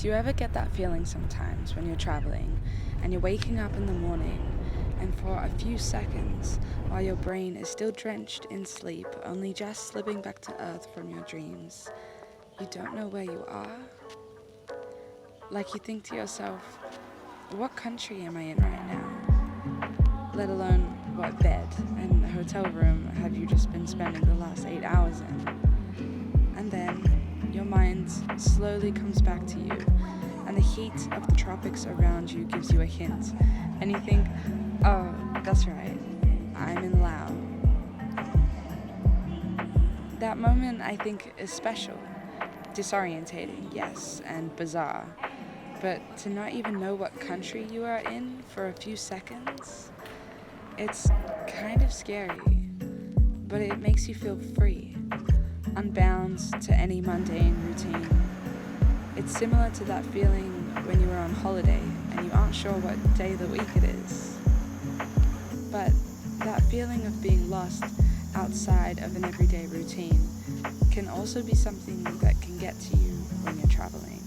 Do you ever get that feeling sometimes when you're traveling and you're waking up in the morning and for a few seconds, while your brain is still drenched in sleep, only just slipping back to earth from your dreams, you don't know where you are? Like you think to yourself, what country am I in right now? Let alone what bed and hotel room have you just been spending the last 8 hours in? And then your mind slowly comes back to you, and the heat of the tropics around you gives you a hint, and you think, oh, that's right, I'm in Laos. That moment, I think, is special, disorientating, yes, and bizarre, but to not even know what country you are in for a few seconds, it's kind of scary, but it makes you feel free, unbound to any mundane routine. It's similar to that feeling when you were on holiday and you aren't sure what day of the week it is. But that feeling of being lost outside of an everyday routine can also be something that can get to you when you're traveling.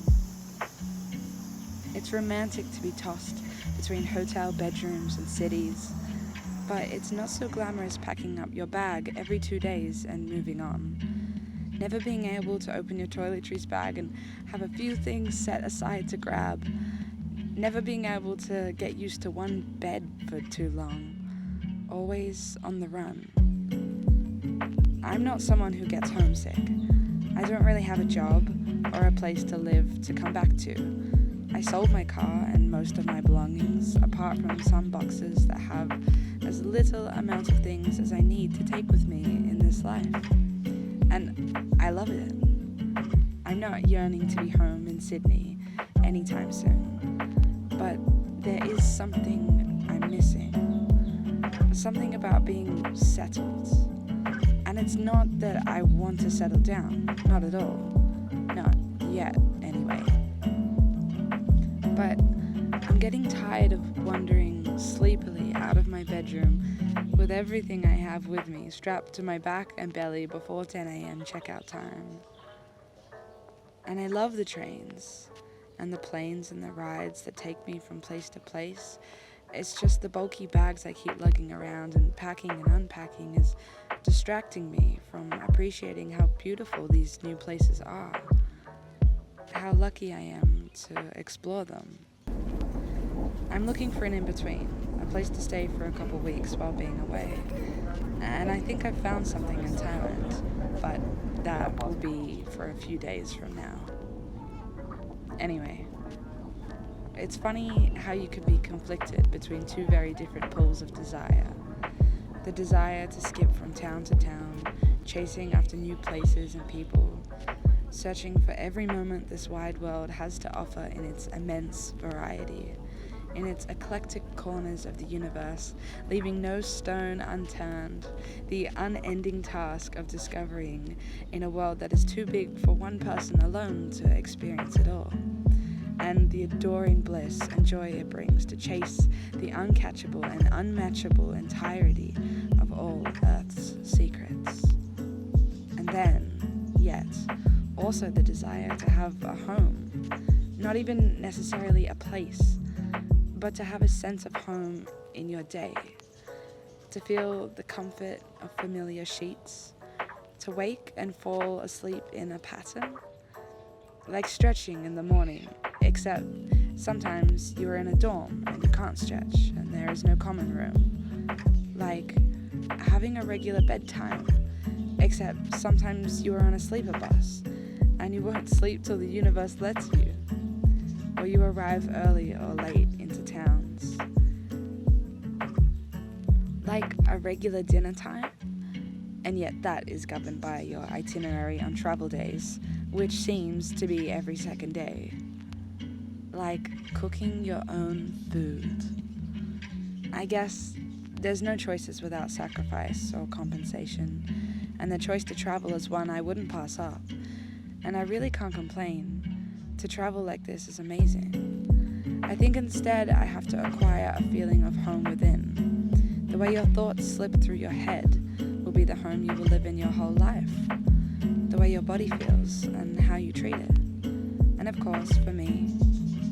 It's romantic to be tossed between hotel bedrooms and cities, but it's not so glamorous packing up your bag every 2 days and moving on. Never being able to open your toiletries bag and have a few things set aside to grab. Never being able to get used to one bed for too long. Always on the run. I'm not someone who gets homesick. I don't really have a job or a place to live to come back to. I sold my car and most of my belongings, apart from some boxes that have as little amount of things as I need to take with me in this life. And I love it. I'm not yearning to be home in Sydney anytime soon, but there is something I'm missing. Something about being settled. And it's not that I want to settle down, not at all. Not yet, anyway. But I'm getting tired of wandering sleepily out of my bedroom with everything I have with me strapped to my back and belly before 10 a.m. checkout time. And I love the trains and the planes and the rides that take me from place to place. It's just the bulky bags I keep lugging around and packing and unpacking is distracting me from appreciating how beautiful these new places are. How lucky I am to explore them. I'm looking for an in-between, a place to stay for a couple weeks while being away. And I think I've found something in Thailand, but that will be for a few days from now. Anyway, it's funny how you could be conflicted between two very different poles of desire. The desire to skip from town to town, chasing after new places and people, searching for every moment this wide world has to offer in its immense variety, in its eclectic corners of the universe, leaving no stone unturned, the unending task of discovering in a world that is too big for one person alone to experience it all, and the adoring bliss and joy it brings to chase the uncatchable and unmatchable entirety of all Earth's secrets. And then, yet, also the desire to have a home, not even necessarily a place, but to have a sense of home in your day, to feel the comfort of familiar sheets, to wake and fall asleep in a pattern, like stretching in the morning, except sometimes you are in a dorm and you can't stretch and there is no common room, like having a regular bedtime, except sometimes you are on a sleeper bus and you won't sleep till the universe lets you, or you arrive early or late into towns. Like a regular dinner time, and yet that is governed by your itinerary on travel days, which seems to be every second day. Like cooking your own food. I guess there's no choices without sacrifice or compensation, and the choice to travel is one I wouldn't pass up. And I really can't complain. To travel like this is amazing. I think instead I have to acquire a feeling of home within. The way your thoughts slip through your head will be the home you will live in your whole life. The way your body feels and how you treat it. And of course, for me,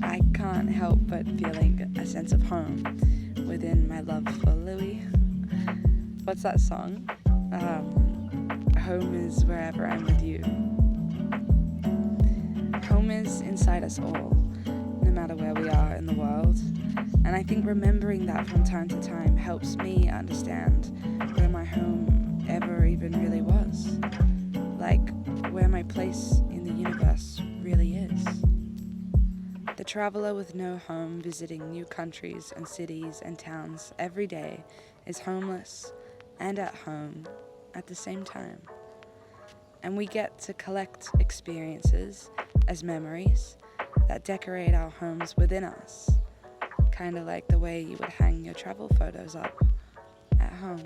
I can't help but feeling a sense of home within my love for Louis. What's that song? Home is wherever I'm with you. Home is inside us all, no matter where we are in the world. And I think remembering that from time to time helps me understand where my home ever even really was. Like, where my place in the universe really is. The traveler with no home visiting new countries and cities and towns every day is homeless and at home at the same time. And we get to collect experiences as memories that decorate our homes within us, kind of like the way you would hang your travel photos up at home.